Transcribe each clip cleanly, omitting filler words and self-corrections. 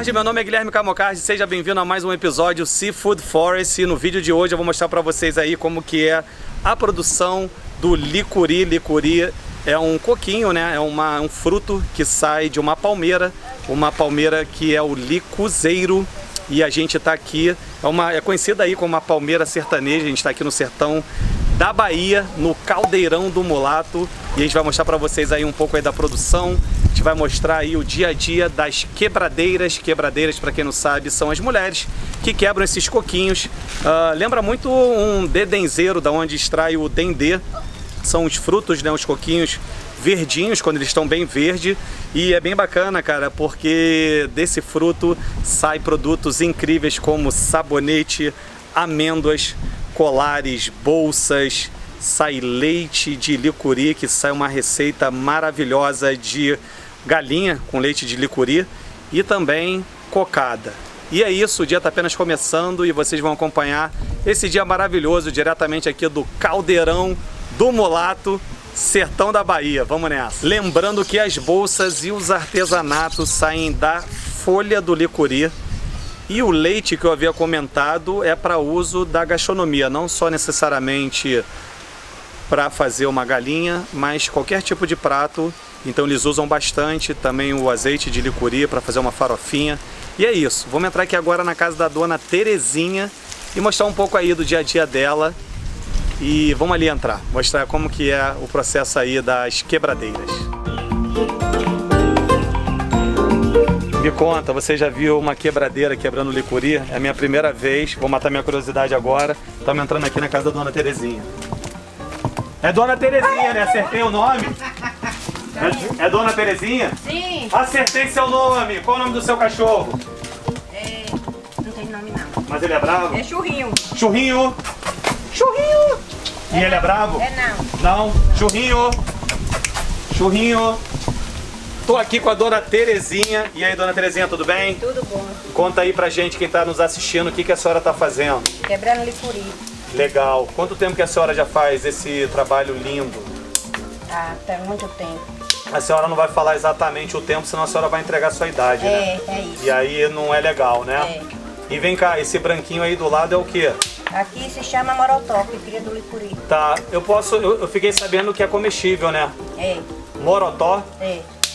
tarde, meu nome é Guilherme Camocardi, seja bem-vindo a mais um episódio Seafood Forest. E no vídeo de hoje eu vou mostrar para vocês aí como que é a produção do licuri. Licuri é um coquinho, né? É um fruto que sai de uma palmeira que é o licuzeiro. E a gente está aqui, é conhecida aí como uma palmeira sertaneja. A gente está aqui no sertão da Bahia, no Caldeirão do Mulato, e a gente vai mostrar para vocês aí um pouco aí da produção. A gente vai mostrar aí o dia a dia das quebradeiras. Quebradeiras, para quem não sabe, são as mulheres que quebram esses coquinhos. Lembra muito um dedenzeiro, da onde extrai o dendê. São os frutos, né, os coquinhos verdinhos, quando eles estão bem verdes. E é bem bacana, cara, porque desse fruto sai produtos incríveis como sabonete, amêndoas, colares, bolsas, sai leite de licuri, que sai uma receita maravilhosa de galinha com leite de licuri, e também cocada. E é isso, o dia está apenas começando e vocês vão acompanhar esse dia maravilhoso diretamente aqui do Caldeirão do Mulato, sertão da Bahia. Vamos nessa. Lembrando que as bolsas e os artesanatos saem da folha do licuri. E o leite que eu havia comentado é para uso da gastronomia, não só necessariamente para fazer uma galinha, mas qualquer tipo de prato. Então eles usam bastante também o azeite de licuri para fazer uma farofinha. E é isso, vamos entrar aqui agora na casa da dona Terezinha e mostrar um pouco aí do dia a dia dela. E vamos ali entrar, mostrar como que é o processo aí das quebradeiras. Me conta, você já viu uma quebradeira quebrando licuri? É a minha primeira vez, vou matar minha curiosidade agora. Estamos entrando aqui na casa da dona Terezinha. É dona Terezinha, né? Acertei o nome? É dona Terezinha? Sim. Acertei seu nome. Qual é o nome do seu cachorro? Não tem nome não. Mas ele é bravo? É churrinho. Churrinho! Churrinho! E ele é bravo? Não. Não? Churrinho! Churrinho! Tô aqui com a dona Terezinha. E aí, dona Terezinha, tudo bem? Tudo bom. Conta aí pra gente, quem tá nos assistindo, o que a senhora tá fazendo. Quebrando licuri. Legal. Quanto tempo que a senhora já faz esse trabalho lindo? Tem muito tempo. A senhora não vai falar exatamente o tempo, senão a senhora vai entregar a sua idade, né? É isso. E aí não é legal, né? E vem cá, esse branquinho aí do lado é o quê? Aqui se chama morotó, que cria do licuri. Tá, eu fiquei sabendo que é comestível, né? Morotó?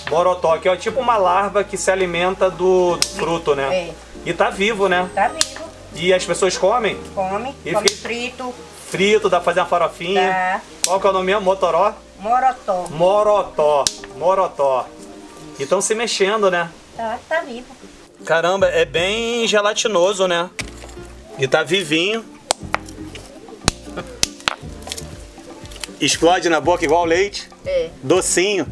Morotó, que é tipo uma larva que se alimenta do fruto, né? E tá vivo, né? Tá vivo. E as pessoas comem? Come frito. Frito, dá pra fazer uma farofinha. Dá. Qual que é o nome mesmo? Motoró? Morotó. Morotó. E estão se mexendo, né? Tá vivo. Caramba, é bem gelatinoso, né? E tá vivinho. Explode na boca igual leite. Docinho.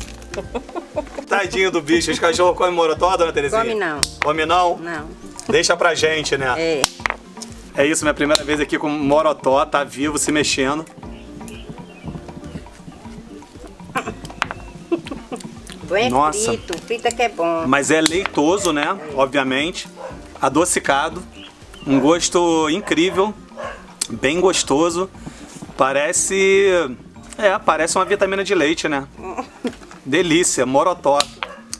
Tadinho do bicho. Os cachorros comem morotó, dona Terezinha? Come não. Come não? Não. Deixa pra gente, né? É isso, minha primeira vez aqui com morotó, tá vivo, se mexendo. Bem Nossa. frito que é bom. Mas é leitoso, né? Obviamente. Adocicado. Um gosto incrível. Bem gostoso. Parece uma vitamina de leite, né? Delícia, morotó.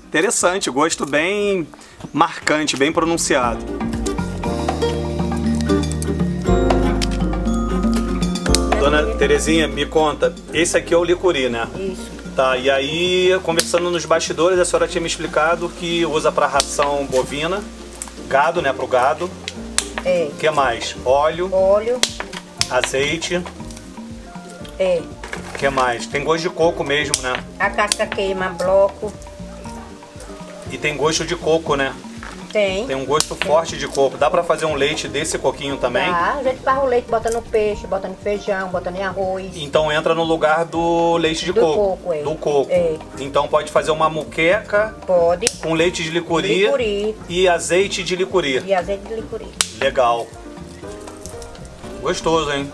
Interessante, gosto bem marcante, bem pronunciado. Dona Terezinha, me conta, esse aqui é o licuri, né? Isso. Tá, e aí, conversando nos bastidores, a senhora tinha me explicado que usa para ração bovina, gado, né, pro gado. O que mais? Óleo, azeite. O que mais? Tem gosto de coco mesmo, né? A casca queima, bloco. E tem gosto de coco, né? Tem. Tem um gosto forte de coco. Dá pra fazer um leite desse coquinho também? A gente faz o leite, bota no peixe, bota no feijão, bota no arroz. Então entra no lugar do leite de coco. Do coco. Então pode fazer uma muqueca. Pode. Com leite de licuri. E azeite de licuri. Legal. Gostoso, hein?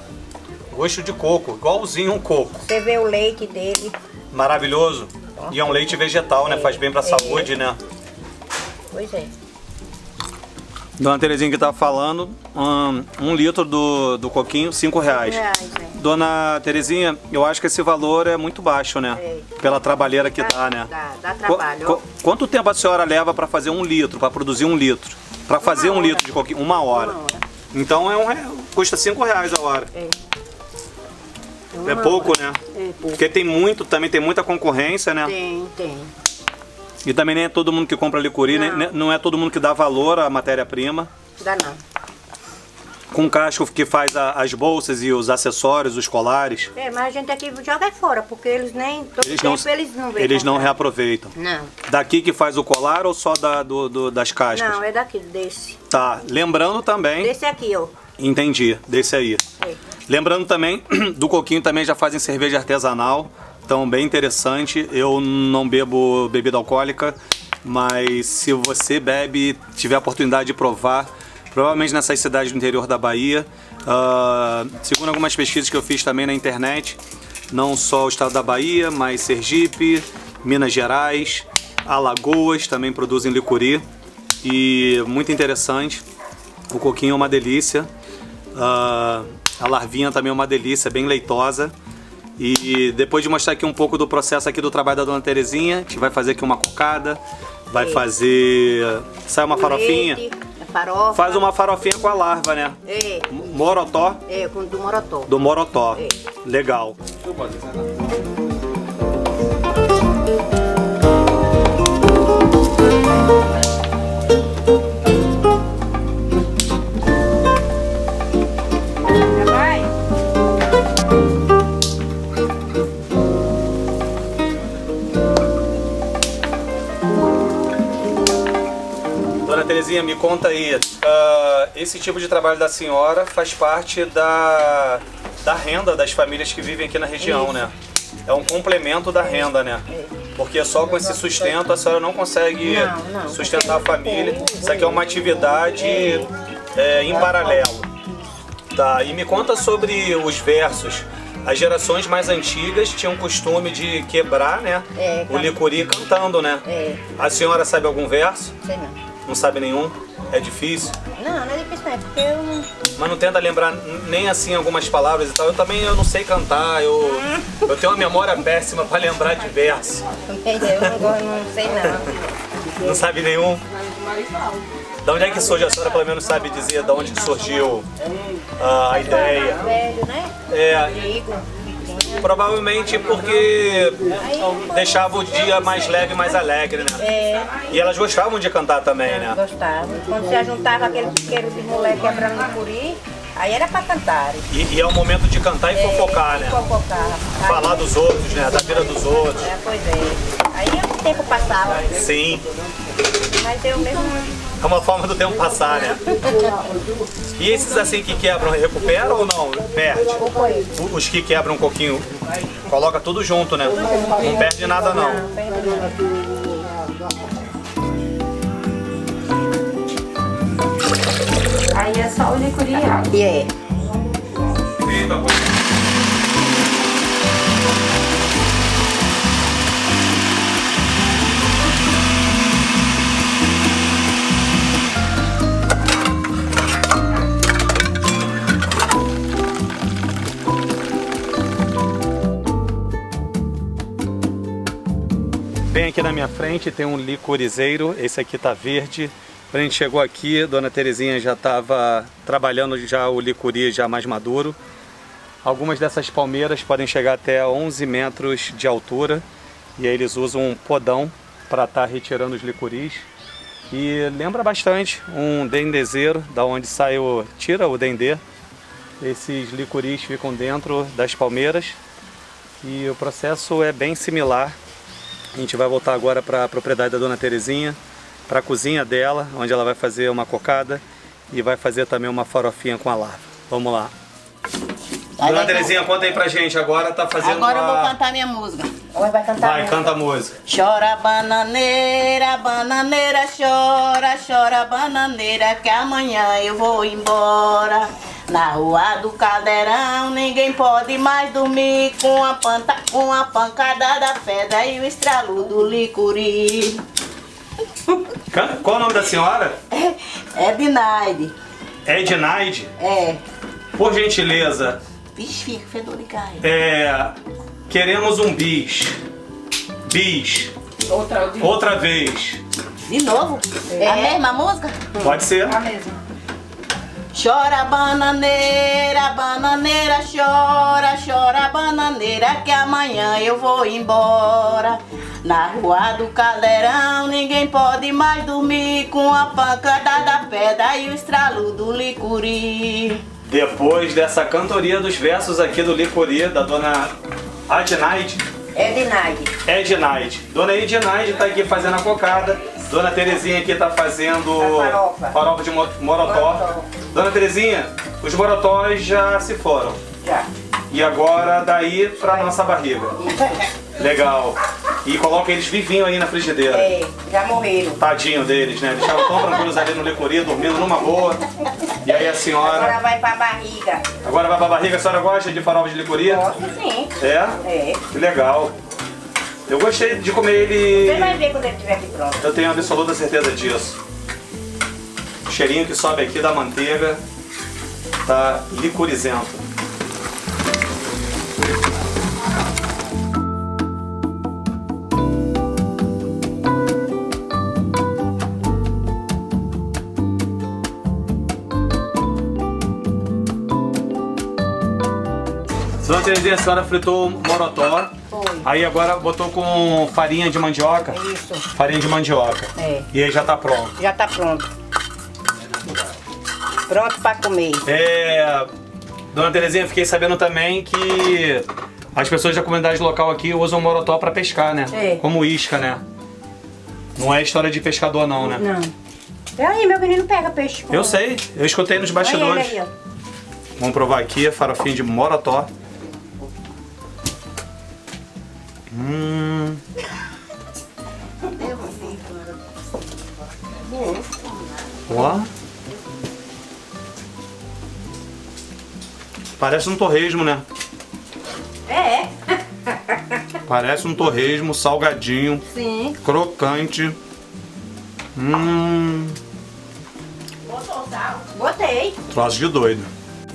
Gosto de coco, igualzinho um coco. Você vê o leite dele. Maravilhoso. E é um leite vegetal, né? Faz bem pra saúde, né? Pois é. Dona Terezinha que tá falando, 1 litro do coquinho, R$5. Dona Terezinha, eu acho que esse valor é muito baixo, né? Pela trabalheira que dá, né? Dá trabalho. Quanto tempo a senhora leva para fazer 1 litro, para produzir 1 litro? Para fazer 1 litro de coquinho? 1 hora. Então custa R$5 a hora. É pouco, né? É pouco. Porque também tem muita concorrência, né? Tem. E também nem é todo mundo que compra licuri, não é todo mundo que dá valor à matéria-prima. Dá não. Com o casco que faz as bolsas e os acessórios, os colares. Mas a gente aqui joga fora, porque eles nem... Eles não reaproveitam. Não. Daqui que faz o colar ou só das cascas? Não, é daqui, desse. Tá, lembrando também... Desse aqui, ó. Entendi, desse aí. Lembrando também, do coquinho também já fazem cerveja artesanal, então bem interessante. Eu não bebo bebida alcoólica, mas se você bebe, tiver a oportunidade de provar, provavelmente nessas cidades do interior da Bahia, segundo algumas pesquisas que eu fiz também na internet, não só o estado da Bahia, mas Sergipe, Minas Gerais, Alagoas também produzem licuri, e muito interessante. O coquinho é uma delícia. A larvinha também é uma delícia, bem leitosa. E depois de mostrar aqui um pouco do processo aqui do trabalho da Dona Terezinha, a gente vai fazer aqui uma cocada, vai fazer... sai uma farofinha. Farofa. Faz uma farofinha com a larva, né? Morotó. Do morotó. Do morotó. Legal. Dona Terezinha, me conta aí, esse tipo de trabalho da senhora faz parte da renda das famílias que vivem aqui na região, né? É um complemento da renda, né? Porque só com esse sustento a senhora não consegue sustentar a família. Isso aqui é uma atividade em paralelo. Tá, e me conta sobre os versos. As gerações mais antigas tinham costume de quebrar, né? O licuri cantando, né? A senhora sabe algum verso? Sei não. Não sabe nenhum? É difícil? Não é difícil, não, porque eu não... Mas não tenta lembrar nem assim algumas palavras e tal. Eu também não sei cantar, eu tenho uma memória péssima para lembrar de verso. Eu não sei não. Não sabe nenhum? Da onde é que surge? A senhora pelo menos sabe dizer da onde que surgiu a ideia? Velho, né? Provavelmente porque deixava o dia mais leve e mais alegre, né? E elas gostavam de cantar também, né? Gostavam. Quando se juntava aquele piqueiro de moleque quebrando licuri, aí era pra cantar. E é o momento de cantar e fofocar, né? Fofocar. Falar dos outros, né? Da vida dos outros. Pois é. Aí o tempo passava. Sim. Mas eu mesmo... É uma forma do tempo passar, né? E esses assim que quebram, recuperam ou não? Perde? Os que quebram um coquinho, coloca tudo junto, né? Não perde nada, não. Aí é só o licuri e água. Bem aqui na minha frente tem um licurizeiro, esse aqui tá verde. Quando a gente chegou aqui, Dona Terezinha já estava trabalhando já o licuri já mais maduro. Algumas dessas palmeiras podem chegar até 11 metros de altura. E aí eles usam um podão para estar retirando os licuris. E lembra bastante um dendezeiro, da onde tira o dendê. Esses licuris ficam dentro das palmeiras. E o processo é bem similar. A gente vai voltar agora para a propriedade da Dona Terezinha, para a cozinha dela, onde ela vai fazer uma cocada e vai fazer também uma farofinha com a larva. Vamos lá. Dona Terezinha, conta aí pra gente, agora tá fazendo Agora eu vou cantar minha música. Vai cantar. Vai, canta a música. Chora bananeira, bananeira, chora, chora bananeira, que amanhã eu vou embora. Na rua do Caldeirão ninguém pode mais dormir com a pancada da pedra e o estralo do licuri. Qual o nome da senhora? Ednaide. Ednaide? É. Por gentileza, Vixe, fica fedor de carne. queremos um bis. Bis. Outra vez. De novo? É a mesma música? Pode ser. A mesma. Chora bananeira, bananeira, chora, chora bananeira, que amanhã eu vou embora. Na rua do Caldeirão ninguém pode mais dormir, com a pancada da pedra e o estralo do licuri. Depois dessa cantoria dos versos aqui do Licuri, da dona Ednaide. Ednaide. Dona Ednaide tá aqui fazendo a cocada. Dona Terezinha aqui tá fazendo A farofa de morotó. Dona Terezinha, os morotós já se foram. Já. E agora daí pra nossa barriga. Legal. E coloca eles vivinhos aí na frigideira. Já morreram. Tadinho deles, né? Deixavam tão tranquilos ali no Licuri, dormindo numa boa. E aí a senhora... Agora vai pra barriga. Agora vai pra barriga. A senhora gosta de farofa de Licuri? Gosto sim. É? Que legal. Eu gostei de comer ele... Você vai ver quando ele estiver aqui pronto. Eu tenho absoluta certeza disso. O cheirinho que sobe aqui da manteiga tá licurizento. Dona Terezinha, a senhora fritou morotó. Foi. Aí agora botou com farinha de mandioca. Isso. Farinha de mandioca. E aí já tá pronto. Já tá pronto. Pronto pra comer. Dona Terezinha, fiquei sabendo também que as pessoas da comunidade local aqui usam morotó pra pescar, né? Como isca, né? Não é história de pescador não, né? Não. Peraí, meu menino pega peixe. Eu sei, eu escutei nos bastidores. Aí, Vamos provar aqui a farofinha de morotó. Ó. Parece um torresmo, né? Parece um torresmo salgadinho. Sim. Crocante. Botou sal? Botei. Troço de doido.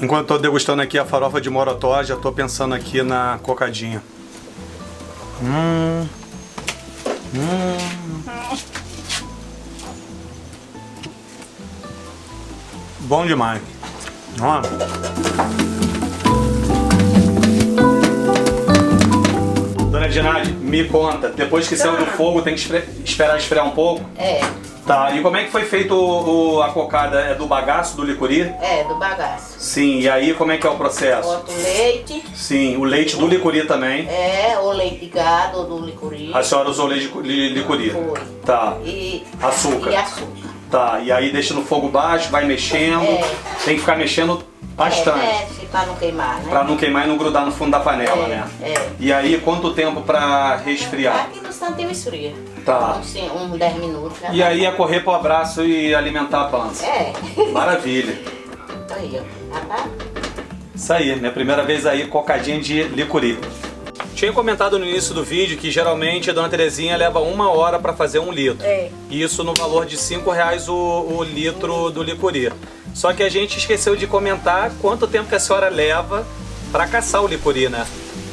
Enquanto eu tô degustando aqui a farofa de morotó, já tô pensando aqui na cocadinha. Bom demais. Ó. Dona Ednaide, me conta, depois que saiu do fogo tem que esperar esfriar um pouco? Tá, e como é que foi feito a cocada? É do bagaço, do licuri? Do bagaço. Sim, e aí como é que é o processo? Bota o leite. Sim, o leite do licuri também. O leite de gado ou do licuri. A senhora usou leite de licuri? Foi. Tá. E açúcar. E açúcar. Tá, e aí deixa no fogo baixo, vai mexendo. Tem que ficar mexendo bastante. Pra não queimar, né? Pra não queimar e não grudar no fundo da panela, né? E aí, quanto tempo pra resfriar? Aqui no instantinho esfria. Tá. Uns 10 minutos. E aí é correr pro abraço e alimentar a pança. Maravilha. Aí, ó. Isso aí, minha primeira vez aí, cocadinha de licuri. Tinha comentado no início do vídeo que geralmente a Dona Terezinha leva 1 hora para fazer 1 litro. Isso no valor de R$5 o litro do licuri. Só que a gente esqueceu de comentar quanto tempo que a senhora leva para caçar o licuri, né?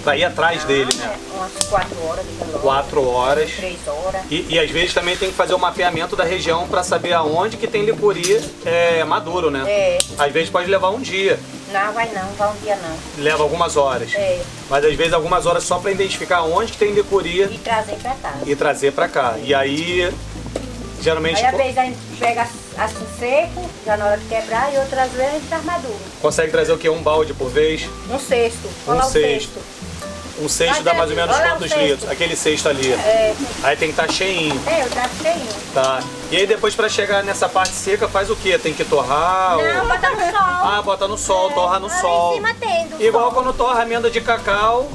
Pra ir atrás dele, né? Umas 4 horas de relógio. 4 horas. 3 horas. E às vezes também tem que fazer o mapeamento da região para saber aonde que tem licuri maduro, né? Às vezes pode levar um dia. Não, vai um dia não. Leva algumas horas. Mas às vezes algumas horas só para identificar onde que tem licuri. E trazer pra cá. E trazer pra cá. E aí, geralmente... Aí às vezes a gente pega assim seco, já na hora de quebrar, e outras vezes a gente faz maduro. Consegue trazer o quê? 1 balde por vez? Um cesto. Olha lá o cesto. Um cesto dá mais ou menos quantos litros? Aquele cesto ali. Aí tem que estar cheinho. Eu trago cheinho. Tá. E aí depois pra chegar nessa parte seca faz o quê? Tem que torrar? Não, bota no sol. Ah, bota no sol, torra no sol. Em cima tem do Igual sol. quando torra amêndoa de cacau.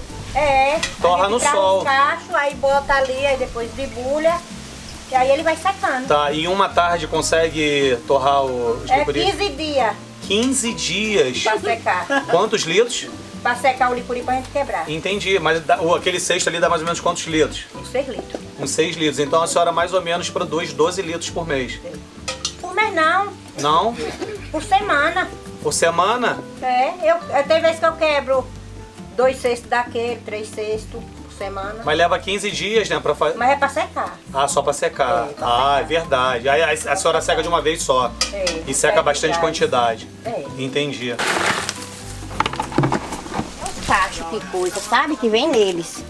Torra no sol. Um cacho, aí bota ali, aí depois debulha. E aí ele vai secando. Tá, e uma tarde consegue torrar os licuri? 15 dias. 15 dias. Pra secar. Quantos litros? Pra secar o licuri pra gente quebrar. Entendi, mas aquele cesto ali dá mais ou menos quantos litros? Uns 6 litros. Uns 6 litros. Então a senhora mais ou menos produz 12 litros por mês. Por mês não, Não? por semana. Por semana? Tem vezes que eu quebro 2 cestos daquele, 3 cestos por semana. Mas leva 15 dias, né? Pra fazer. Mas é pra secar. Ah, só pra secar. É, pra É verdade. Aí a senhora seca de uma vez só. E seca bastante quantidade. Entendi. Cacho, que coisa, sabe? Que vem neles.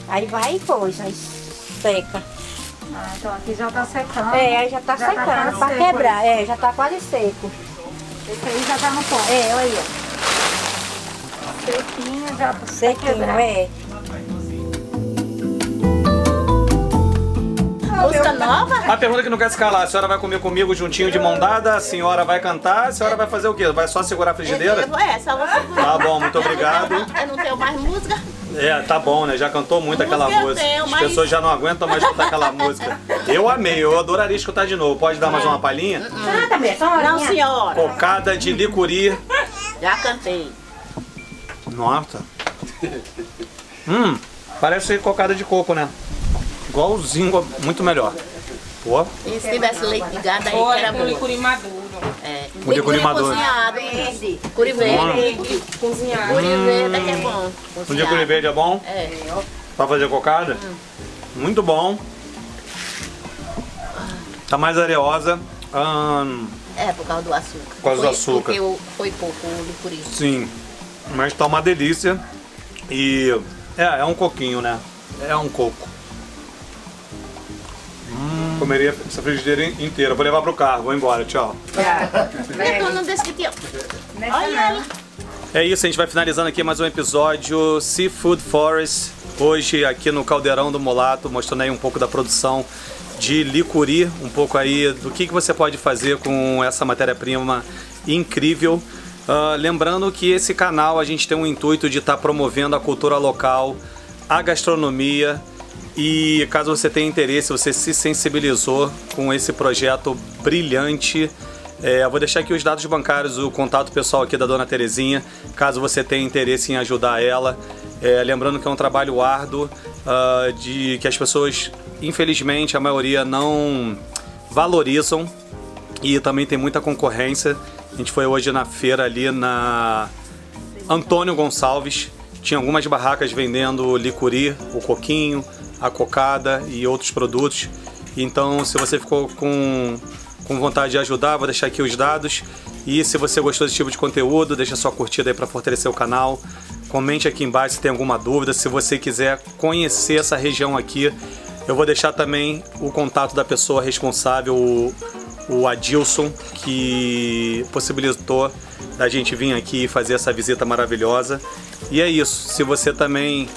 Aí vai e coisa, aí seca. Ah, então aqui já tá secando. Aí já tá secando quase pra seco. quebrar. Já tá quase seco. Esse aí já tá no ponto. Olha aí, ó. Sequinho, já tá Sequinho, Música nova? A pergunta que não quer se calar, a senhora vai comer comigo juntinho de mão dada? A senhora vai cantar? A senhora vai fazer o quê? Vai só segurar a frigideira? Só você. Tá bom, muito obrigado. Eu não tenho mais música. Tá bom, né? Já cantou muito aquela Música eu música. tenho, As mas- pessoas já não aguentam mais escutar aquela música. Eu amei, eu adoraria escutar de novo. Pode dar mais uma palhinha? Canta, mulher, só uma Não, horinha. senhora. Cocada de licuri. Já cantei. Nossa. Parece cocada de coco, né? Igualzinho, muito melhor. Pô, E se tivesse leite de gado aí, que Olha, era com bom. licuri maduro. O licuri maduro. Cozinhado. Curi verde. Cozinhado. Curi verde é que é bom. O de curi verde é bom? Pra fazer cocada? Muito bom. Tá mais areosa. É, por causa do açúcar. Por causa do açúcar. Porque foi pouco o licuri. Sim. Mas tá uma delícia. E é um coquinho, né? É um coco. Comeria essa frigideira inteira. Vou levar pro carro, vou embora, tchau. Não desse aqui, ó. Olha ela. É isso, a gente vai finalizando aqui mais um episódio Seafood Forest. Hoje aqui no Caldeirão do Mulato, mostrando aí um pouco da produção de licuri, um pouco aí do que você pode fazer com essa matéria-prima incrível. Lembrando que esse canal a gente tem um intuito de estar promovendo a cultura local, a gastronomia. E caso você tenha interesse, você se sensibilizou com esse projeto brilhante, eu vou deixar aqui os dados bancários, o contato pessoal aqui da Dona Terezinha, caso você tenha interesse em ajudar ela. Lembrando que é um trabalho árduo, de que as pessoas, infelizmente, a maioria não valorizam e também tem muita concorrência. A gente foi hoje na feira ali na Antônio Gonçalves, tinha algumas barracas vendendo licuri, o coquinho, a cocada e outros produtos. Então, se você ficou com vontade de ajudar, vou deixar aqui os dados. E se você gostou desse tipo de conteúdo, deixa sua curtida aí para fortalecer o canal. Comente aqui embaixo se tem alguma dúvida. Se você quiser conhecer essa região aqui, eu vou deixar também o contato da pessoa responsável, o Adilson, que possibilitou da gente vir aqui e fazer essa visita maravilhosa. E é isso. Se você também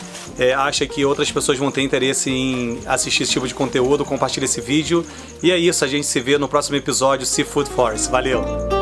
acha que outras pessoas vão ter interesse em assistir esse tipo de conteúdo, compartilhe esse vídeo. E é isso, a gente se vê no próximo episódio Seafood Forest. Valeu!